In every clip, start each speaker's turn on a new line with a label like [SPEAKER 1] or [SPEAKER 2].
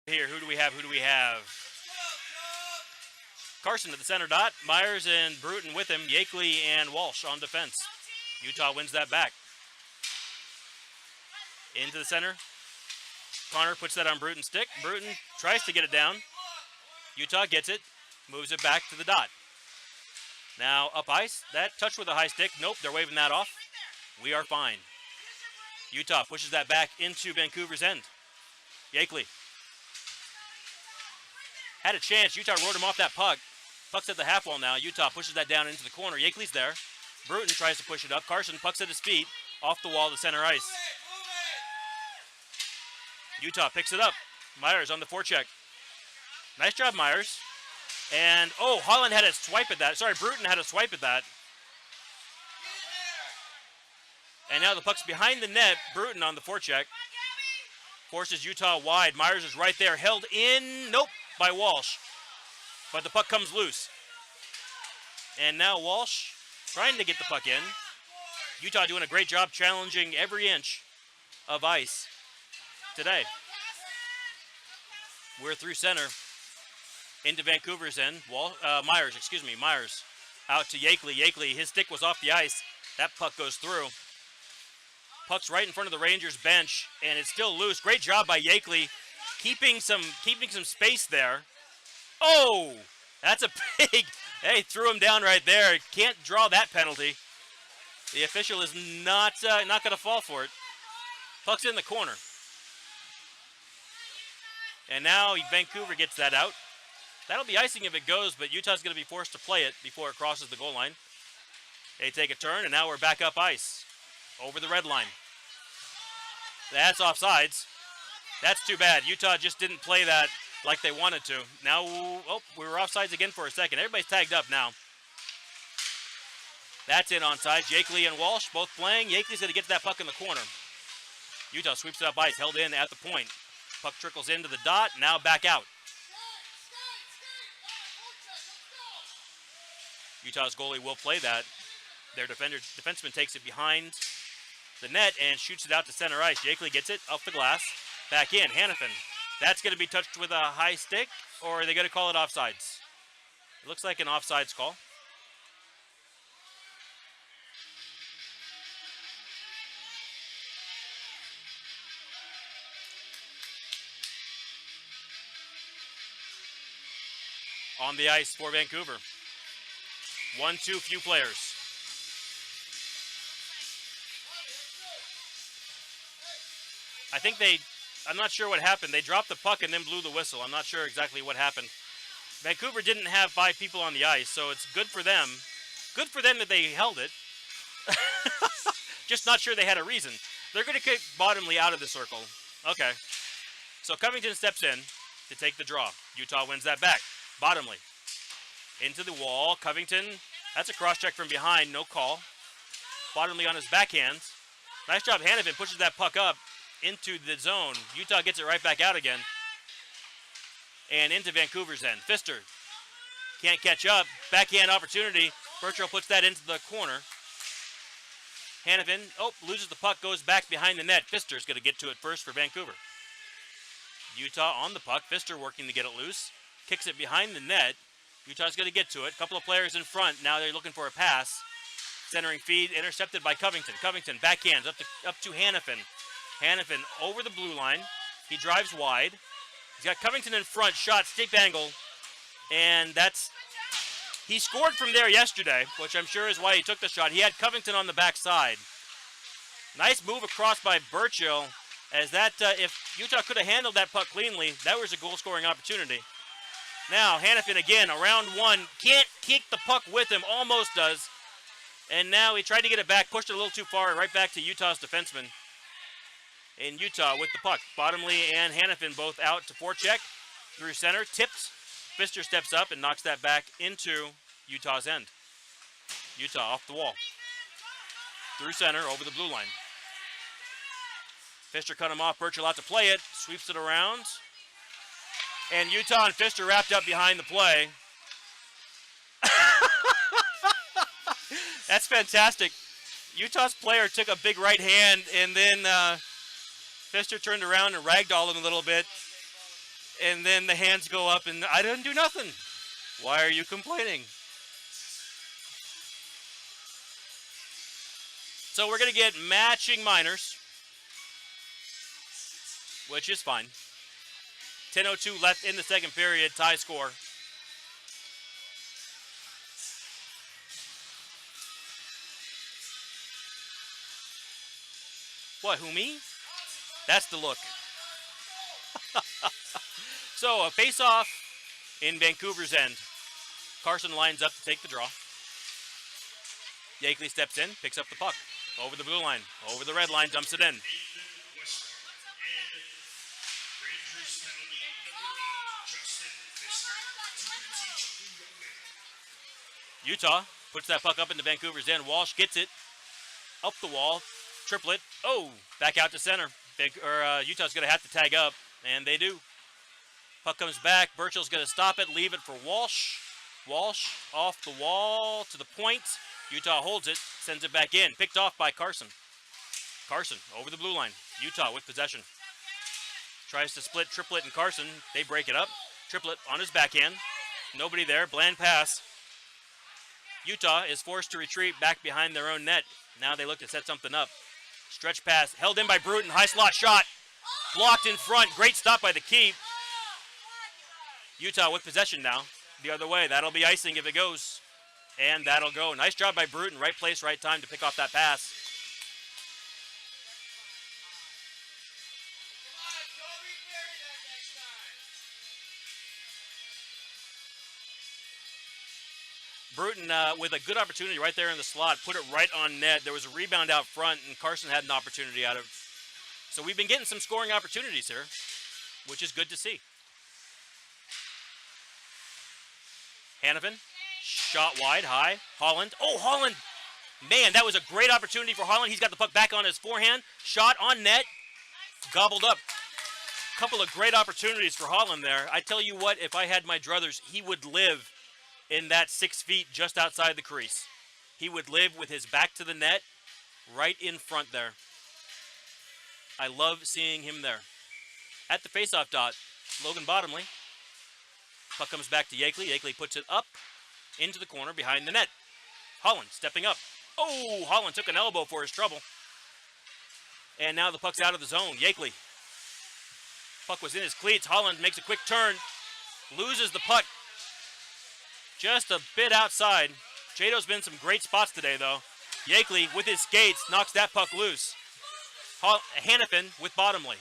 [SPEAKER 1] Here, who do we have? Who do we have? Carson at the center dot. Myers and Bruton with him. Yakeley and Walsh on defense. Utah wins that back. Into the center. Connor puts that on Bruton's stick. Bruton tries to get it down. Utah gets it. Moves it back to the dot. Now up ice. That touch with a high stick. Nope, they're waving that off. We are fine. Utah pushes that back into Vancouver's end. Yakeley. Had a chance. Utah rode him off that puck. Puck's at the half wall now. Utah pushes that down into the corner. Yakeley's there. Bruton tries to push it up. Carson pucks at his feet. Off the wall to center ice. Utah picks it up. Myers on the forecheck. Nice job, Myers. And, oh, Holland had a swipe at that. Sorry, Bruton had a swipe at that. And now the puck's behind the net. Bruton on the forecheck. Forces Utah wide. Myers is right there. Held in. Nope. By Walsh. But the puck comes loose. And now Walsh trying to get the puck in. Utah doing a great job challenging every inch of ice today. We're through center into Vancouver's end. Myers out to Yakeley. Yakeley, his stick was off the ice. That puck goes through. Puck's right in front of the Rangers bench, and it's still loose. Great job by Yakeley keeping some space there. Oh, that's a big, hey, threw him down right there. Can't draw that penalty. The official is not going to fall for it. Puck's in the corner. And now Vancouver gets that out. That'll be icing if it goes, but Utah's going to be forced to play it before it crosses the goal line. They take a turn, and now we're back up ice. Over the red line. That's offsides. That's too bad. Utah just didn't play that like they wanted to. Now, oh, we were offsides again for a second. Everybody's tagged up now. That's in onside. Yakeley and Walsh both playing. Yakeley's going to get to that puck in the corner. Utah sweeps it up ice, held in at the point. Puck trickles into the dot, now back out. Utah's goalie will play that. Their defenseman takes it behind the net and shoots it out to center ice. Yakeley gets it up the glass, back in. Hannafin. That's going to be touched with a high stick, or are they going to call it offsides? It looks like an offsides call. On the ice for Vancouver. 1-2, few players. I'm not sure what happened. They dropped the puck and then blew the whistle. I'm not sure exactly what happened. Vancouver didn't have 5 people on the ice, so it's good for them. Good for them that they held it. Just not sure they had a reason. They're going to kick Bottomley out of the circle. Okay. So Covington steps in to take the draw. Utah wins that back. Bottomley into the wall. Covington, that's a cross-check from behind. No call. Bottomley on his backhand. Nice job. Hannafin pushes that puck up into the zone. Utah gets it right back out again. And into Vancouver's end. Pfister can't catch up. Backhand opportunity. Bertrell puts that into the corner. Hannafin, loses the puck, goes back behind the net. Pfister's going to get to it first for Vancouver. Utah on the puck. Pfister working to get it loose. Kicks it behind the net. Utah's going to get to it. A couple of players in front. Now they're looking for a pass. Centering feed intercepted by Covington. Covington backhands up to Hannafin. Hannafin over the blue line. He drives wide. He's got Covington in front. Shot, stick angle. And he scored from there yesterday, which I'm sure is why he took the shot. He had Covington on the backside. Nice move across by Burchill. As that, if Utah could have handled that puck cleanly, that was a goal-scoring opportunity. Now, Hannafin again, around one. Can't kick the puck with him. Almost does. And now he tried to get it back, pushed it a little too far, right back to Utah's defenseman. In Utah with the puck. Bottomley and Hannafin both out to forecheck. Through center, tipped. Pfister steps up and knocks that back into Utah's end. Utah off the wall. Through center, over the blue line. Pfister cut him off. Burchill out to play it. Sweeps it around. And Utah and Pfister wrapped up behind the play. That's fantastic. Utah's player took a big right hand, and then Pfister turned around and ragdolled him a little bit. And then the hands go up and I didn't do nothing. Why are you complaining? So we're going to get matching minors, which is fine. 10:02 left in the second period, tie score. What, who, me? That's the look. So a face-off in Vancouver's end. Carson lines up to take the draw. Yakeley steps in, picks up the puck. Over the blue line, over the red line, dumps it in. Utah puts that puck up into Vancouver's end. Walsh gets it up the wall. Triplet. Oh, back out to center. Utah's going to have to tag up, and they do. Puck comes back. Burchell's going to stop it, leave it for Walsh. Walsh off the wall to the point. Utah holds it, sends it back in. Picked off by Carson. Carson over the blue line. Utah with possession. Tries to split Triplet and Carson. They break it up. Triplet on his backhand. Nobody there. Bland pass. Utah is forced to retreat back behind their own net. Now they look to set something up. Stretch pass. Held in by Bruton. High slot shot. Blocked in front. Great stop by the keep. Utah with possession now. The other way. That'll be icing if it goes. And that'll go. Nice job by Bruton. Right place, right time to pick off that pass. Bruton with a good opportunity right there in the slot. Put it right on net. There was a rebound out front, and Carson had an opportunity out of it. So we've been getting some scoring opportunities here, which is good to see. Hannafin. Shot wide, high. Holland. Oh, Holland. Man, that was a great opportunity for Holland. He's got the puck back on his forehand. Shot on net. Gobbled up. Couple of great opportunities for Holland there. I tell you what, if I had my druthers, he would live in that 6 feet just outside the crease. He would live with his back to the net right in front there. I love seeing him there. At the faceoff dot, Logan Bottomley. Puck comes back to Yakeley. Yakeley puts it up into the corner behind the net. Holland stepping up. Oh, Holland took an elbow for his trouble. And now the puck's out of the zone. Yakeley. Puck was in his cleats. Holland makes a quick turn. Loses the puck. Just a bit outside. Jado's been some great spots today, though. Yakeley, with his skates, knocks that puck loose. Hannafin with Bottomley.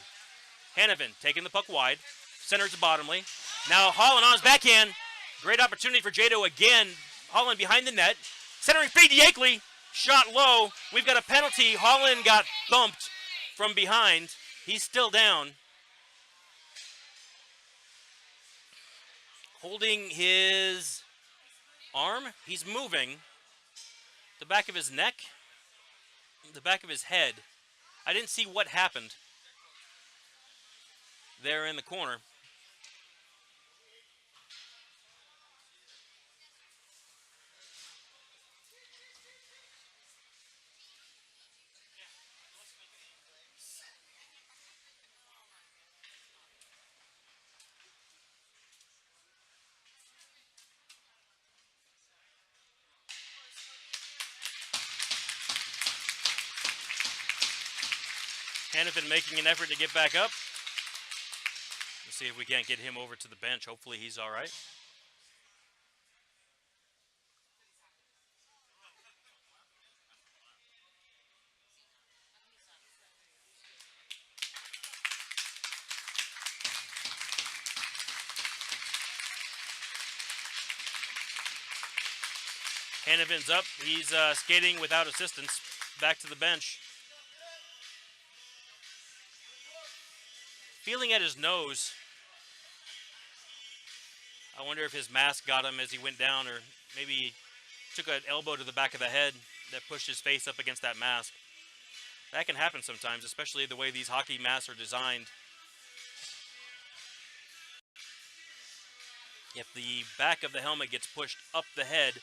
[SPEAKER 1] Hannafin taking the puck wide. Centers to Bottomley. Now Holland on his backhand. Great opportunity for Jado again. Holland behind the net. Centering feed to Yakeley. Shot low. We've got a penalty. Holland got thumped from behind. He's still down. Holding his arm. He's moving. The back of his neck. The back of his head. I didn't see what happened there in the corner. Hannafin making an effort to get back up. Let's see if we can't get him over to the bench. Hopefully he's all right. Hannafin's up. He's skating without assistance. Back to the bench. Feeling at his nose. I wonder if his mask got him as he went down, or maybe he took an elbow to the back of the head that pushed his face up against that mask. That can happen sometimes, especially the way these hockey masks are designed. If the back of the helmet gets pushed up the head,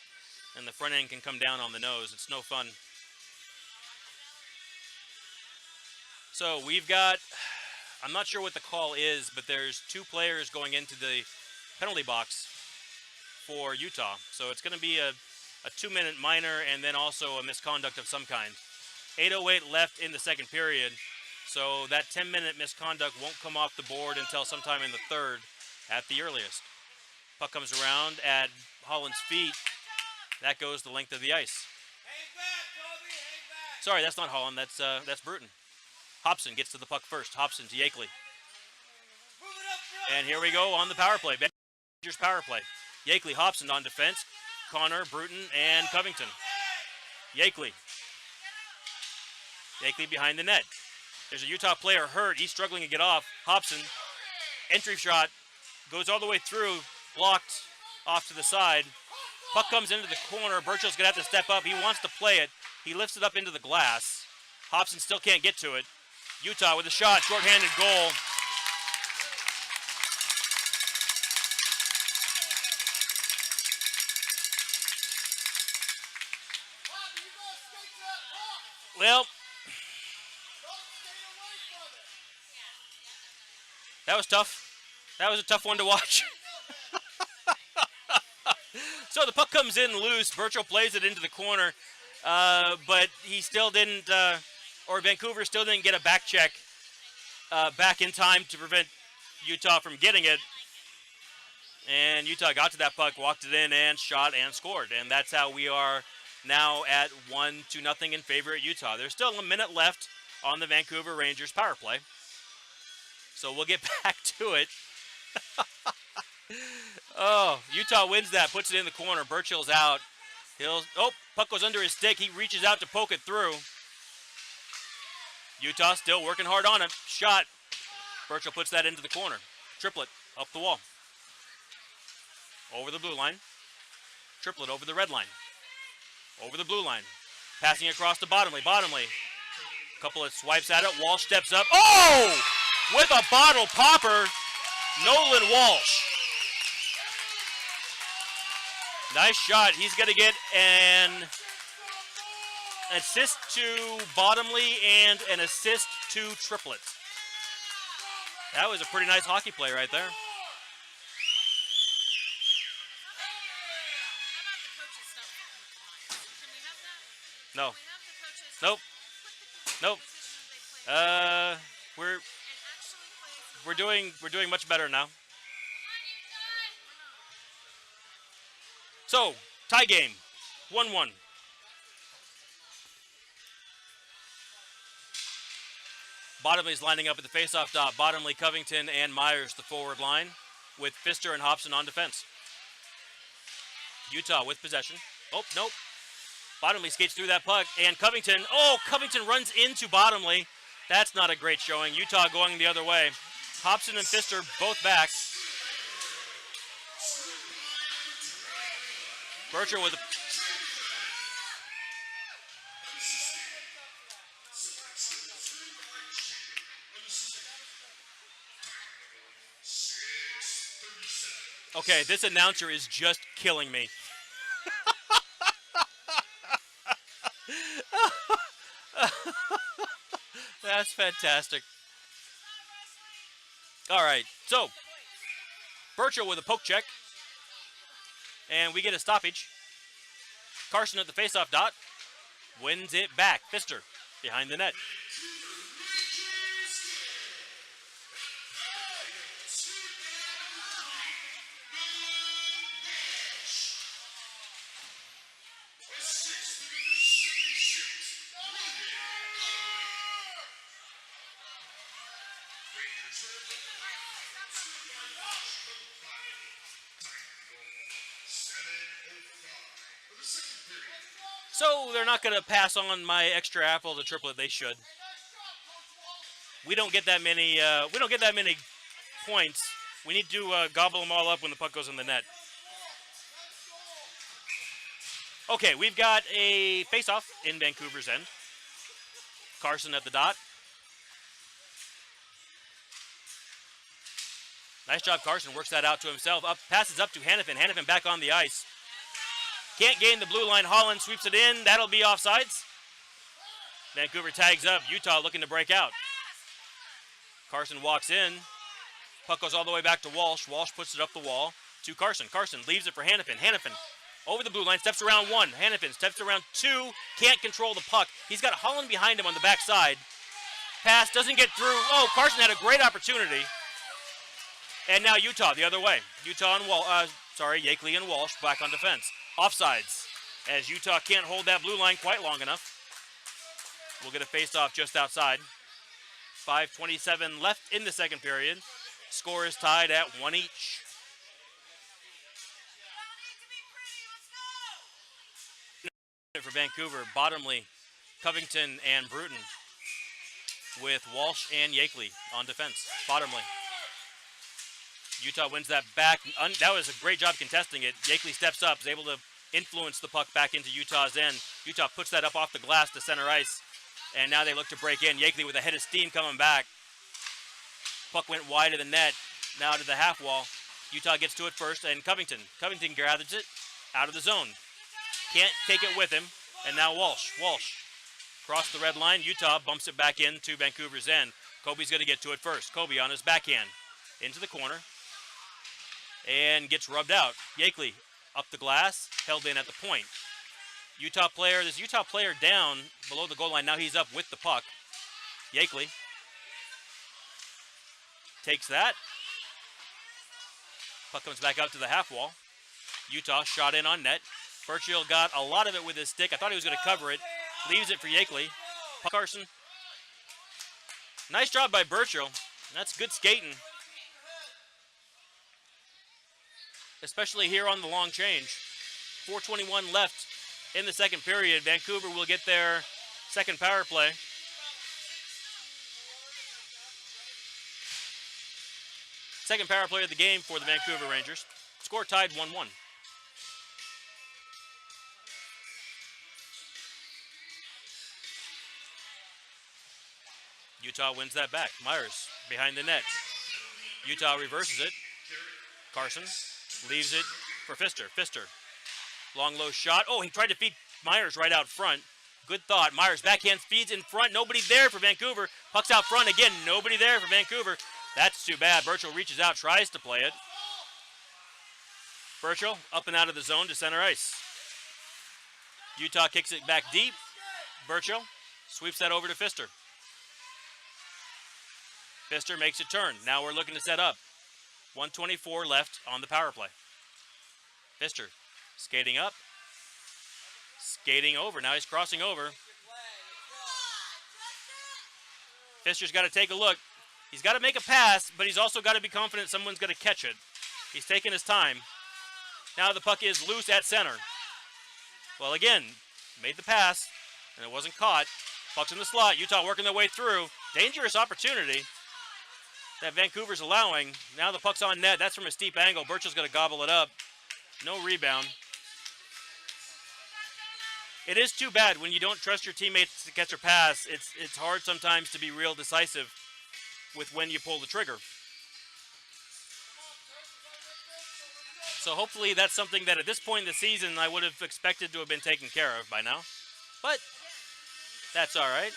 [SPEAKER 1] and the front end can come down on the nose, it's no fun. So we've got I'm not sure what the call is, but there's 2 players going into the penalty box for Utah. So it's going to be a 2-minute minor and then also a misconduct of some kind. 8:08 left in the second period. So that 10-minute misconduct won't come off the board until sometime in the third at the earliest. Puck comes around at Holland's feet. That goes the length of the ice. Sorry, that's not Holland. That's Bruton. Hobson gets to the puck first. Hobson to Yakeley. And here we go on the power play. Rangers power play. Yakeley, Hobson on defense. Connor, Bruton, and Covington. Yakeley. Yakeley behind the net. There's a Utah player hurt. He's struggling to get off. Hobson, entry shot, goes all the way through, blocked off to the side. Puck comes into the corner. Burchell's going to have to step up. He wants to play it. He lifts it up into the glass. Hobson still can't get to it. Utah with a shot, shorthanded goal. Well, that was tough. That was a tough one to watch. So the puck comes in loose. Burchell plays it into the corner, but he still didn't, or Vancouver still didn't get a back check back in time to prevent Utah from getting it. And Utah got to that puck, walked it in, and shot and scored. And that's how we are now at 1-0 in favor of Utah. There's still a minute left on the Vancouver Rangers power play. So we'll get back to it. Oh, Utah wins that, puts it in the corner. Burchell's out. Puck goes under his stick. He reaches out to poke it through. Utah still working hard on it. Shot. Burchell puts that into the corner. Triplet up the wall. Over the blue line. Triplet over the red line. Over the blue line. Passing across to Bottomley. Bottomley. Couple of swipes at it. Walsh steps up. Oh! With a bottle popper, Nolan Walsh. Nice shot. He's going to get an assist to Bottomley and an assist to Triplet. That was a pretty nice hockey play right there. No. Nope. Nope. We're doing much better now. So, tie game. 1-1. Bottomley's lining up at the faceoff dot. Bottomley, Covington, and Myers the forward line, with Pfister and Hobson on defense. Utah with possession. Oh, nope. Bottomley skates through that puck, and Covington runs into Bottomley. That's not a great showing. Utah going the other way. Hobson and Pfister both back. Burchell with a... Okay, this announcer is just killing me. That's fantastic. All right, so Burchell with a poke check. And we get a stoppage. Carson at the faceoff dot. Wins it back. Pfister behind the net. So they're not going to pass on my extra apple to Triplet. They should. We don't get that many. We don't get that many points. We need to gobble them all up when the puck goes in the net. Okay, we've got a face-off in Vancouver's end. Carson at the dot. Nice job, Carson. Works that out to himself. Passes up to Hannafin. Hannafin back on the ice. Can't gain the blue line. Holland sweeps it in. That'll be offsides. Vancouver tags up. Utah looking to break out. Carson walks in. Puck goes all the way back to Walsh. Walsh puts it up the wall to Carson. Carson leaves it for Hannafin. Hannafin over the blue line, steps around 1. Hannafin steps around 2. Can't control the puck. He's got Holland behind him on the backside. Pass doesn't get through. Oh, Carson had a great opportunity. And now Utah the other way. Utah and Yakeley and Walsh back on defense. Offsides, as Utah can't hold that blue line quite long enough. We'll get a face-off just outside. 5:27 left in the second period. Score is tied at 1 each. For Vancouver, Bottomley, Covington, and Bruton, with Walsh and Yakeley on defense. Bottomley. Utah wins that back. That was a great job contesting it. Yakeley steps up, is able to influence the puck back into Utah's end. Utah puts that up off the glass to center ice, and now they look to break in. Yakeley with a head of steam coming back. Puck went wide of the net, now to the half wall. Utah gets to it first, and Covington. Covington gathers it out of the zone. Can't take it with him, and now Walsh. Walsh across the red line. Utah bumps it back into Vancouver's end. Kobe's going to get to it first. Kobe on his backhand into the corner and gets rubbed out. Yakeley up the glass, held in at the point. This Utah player down below the goal line. Now he's up with the puck. Yakeley takes that. Puck comes back out to the half wall. Utah shot in on net. Burchill got a lot of it with his stick. I thought he was going to cover it. Leaves it for Yakeley. Carson. Nice job by Burchill. That's good skating. Especially here on the long change. 4:21 left in the second period. Vancouver will get their second power play. Second power play of the game for the Vancouver Rangers. Score tied 1-1. Utah wins that back. Myers behind the net. Utah reverses it. Carson leaves it for Pfister. Pfister. Long, low shot. Oh, he tried to feed Myers right out front. Good thought. Myers backhand feeds in front. Nobody there for Vancouver. Puck's out front again. Nobody there for Vancouver. That's too bad. Burchill reaches out, tries to play it. Burchill up and out of the zone to center ice. Utah kicks it back deep. Burchill sweeps that over to Pfister. Pfister makes a turn. Now we're looking to set up. 1:24 left on the power play. Pfister skating up. Skating over. Now he's crossing over. Pfister's got to take a look. He's got to make a pass, but he's also got to be confident someone's going to catch it. He's taking his time. Now the puck is loose at center. Well, again, made the pass, and it wasn't caught. Puck's in the slot. Utah working their way through. Dangerous opportunity that Vancouver's allowing. Now the puck's on net. That's from a steep angle. Burchill's going to gobble it up. No rebound. It is too bad when you don't trust your teammates to catch a pass. It's hard sometimes to be real decisive with when you pull the trigger. So hopefully that's something that at this point in the season I would have expected to have been taken care of by now. But that's all right.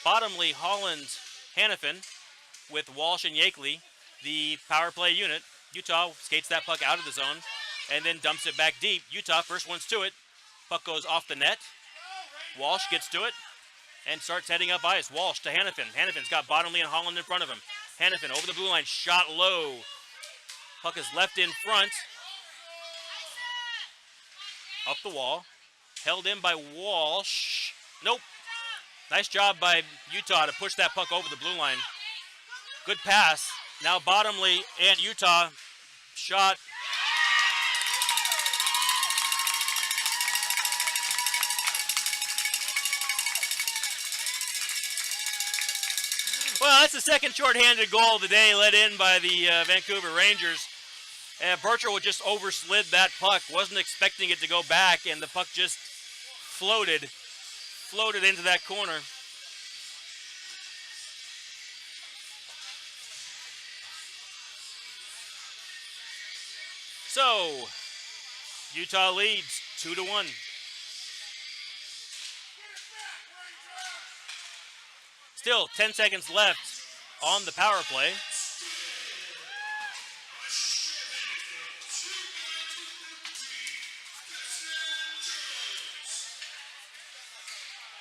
[SPEAKER 1] Bottomley, Holland, Hannafin with Walsh and Yakeley, the power play unit. Utah skates that puck out of the zone and then dumps it back deep. Utah first one's to it. Puck goes off the net. Walsh gets to it and starts heading up ice. Walsh to Hannafin. Hannafin's got Bottomley and Holland in front of him. Hannafin over the blue line, shot low. Puck is left in front. Up the wall. Held in by Walsh. Nope. Nice job by Utah to push that puck over the blue line. Good pass. Now Bottomley and Utah shot. Well, that's the second shorthanded goal of the day, let in by the Vancouver Rangers. And Burchill just overslid that puck. Wasn't expecting it to go back, and the puck just floated into that corner. So, Utah leads 2-1. Still 10 seconds left on the power play.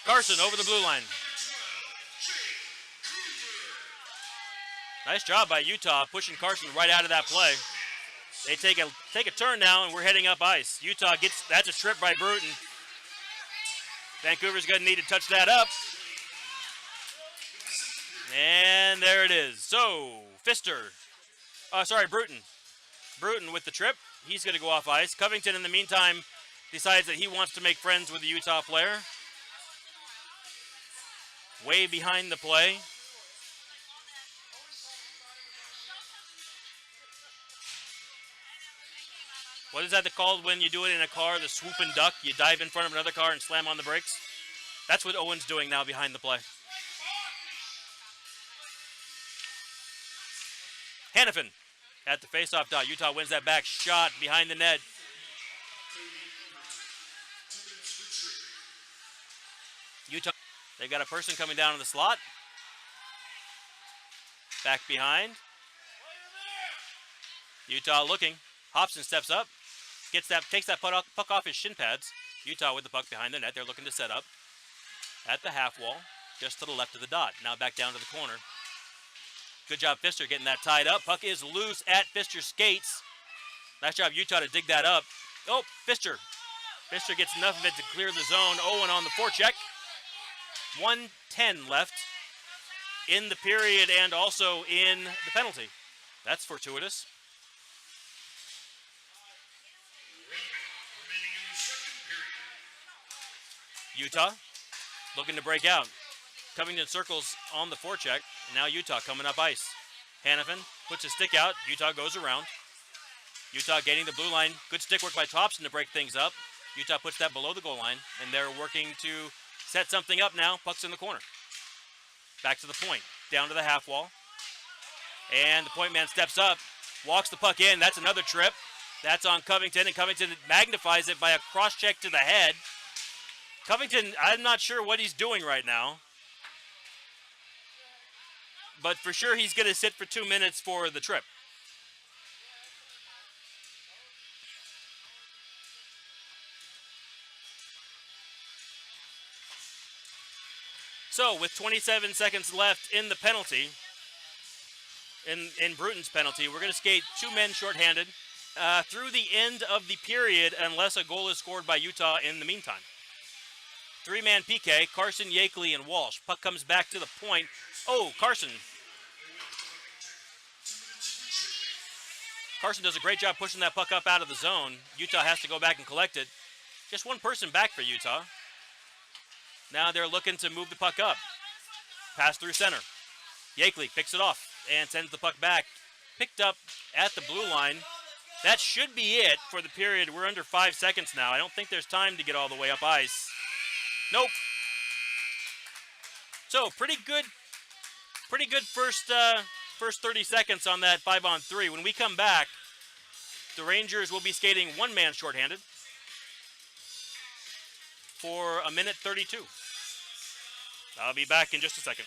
[SPEAKER 1] Carson over the blue line. Nice job by Utah pushing Carson right out of that play. They take a turn now, and we're heading up ice. Utah gets, that's a trip by Bruton. Vancouver's going to need to touch that up. And there it is. So, Bruton. Bruton with the trip. He's going to go off ice. Covington, in the meantime, decides that he wants to make friends with the Utah player. Way behind the play. What is that called when you do it in a car, the swoop and duck? You dive in front of another car and slam on the brakes? That's what Owen's doing now behind the play. Hannafin at the faceoff dot. Utah wins that back shot behind the net. Utah, they got a person coming down in the slot. Back behind. Utah looking. Hobson steps up. Takes that puck off his shin pads. Utah with the puck behind the net. They're looking to set up at the half wall, just to the left of the dot. Now back down to the corner. Good job, Pfister, getting that tied up. Puck is loose at Pfister's skates. Nice job, Utah, to dig that up. Oh, Pfister. Pfister gets enough of it to clear the zone. Owen on the forecheck. 1:10 left in the period and also in the penalty. That's fortuitous. Utah looking to break out. Covington circles on the forecheck. Now Utah coming up ice. Hannafin puts his stick out. Utah goes around. Utah gaining the blue line. Good stick work by Thompson to break things up. Utah puts that below the goal line, and they're working to set something up now. Puck's in the corner. Back to the point. Down to the half wall. And the point man steps up. Walks the puck in. That's another trip. That's on Covington, and Covington magnifies it by a cross-check to the head. Covington, I'm not sure what he's doing right now. But for sure he's going to sit for 2 minutes for the trip. So with 27 seconds left in the penalty, in Bruton's penalty, we're going to skate 2 men shorthanded through the end of the period unless a goal is scored by Utah in the meantime. 3-man PK, Carson, Yakeley, and Walsh. Puck comes back to the point. Oh, Carson. Carson does a great job pushing that puck up out of the zone. Utah has to go back and collect it. Just one person back for Utah. Now they're looking to move the puck up. Pass through center. Yakeley picks it off and sends the puck back. Picked up at the blue line. That should be it for the period. We're under 5 seconds now. I don't think there's time to get all the way up ice. Nope. So pretty good first 30 seconds on that 5-on-3. When we come back, the Rangers will be skating 1-man shorthanded for 1:32. I'll be back in just a second.